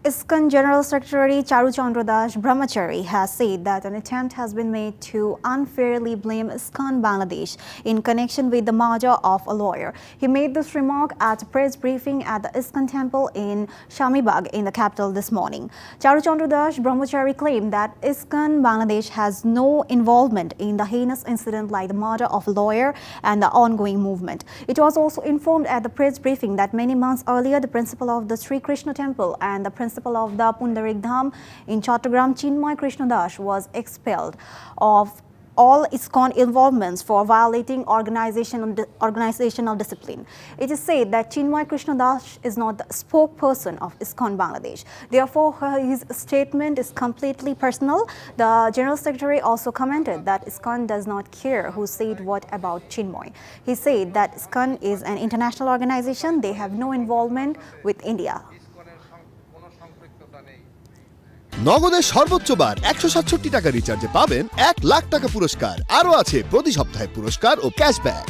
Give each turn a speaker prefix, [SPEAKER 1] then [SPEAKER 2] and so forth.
[SPEAKER 1] ISKCON General Secretary Charu Chandra Das Brahmachari has said that an attempt has been made to unfairly blame ISKCON Bangladesh in connection with the murder of a lawyer. He made this remark at a press briefing at the ISKCON temple in Shamibag in the capital this morning. Charu Chandra Das Brahmachari claimed that ISKCON Bangladesh has no involvement in the heinous incident like the murder of a lawyer and the ongoing movement. It was also informed at the press briefing that many months earlier, the principal of the Sri Krishna temple and the principal of the Pundarik Dham in Chattogram, Chinmoy Krishna Das, was expelled of all ISKCON involvements for violating organizational discipline. It is said that Chinmoy Krishna Das is not the spokesperson of ISKCON Bangladesh. Therefore, his statement is completely personal. The General Secretary also commented that ISKCON does not care who said what about Chinmoy. He said that ISKCON is an international organization. They have no involvement with India.
[SPEAKER 2] নগদের সর্বোচ্চ বার 167 টাকা রিচার্জে পাবেন 1 লাখ টাকা পুরস্কার। আরও আছে প্রতি সপ্তাহে পুরস্কার ও ক্যাশব্যাক।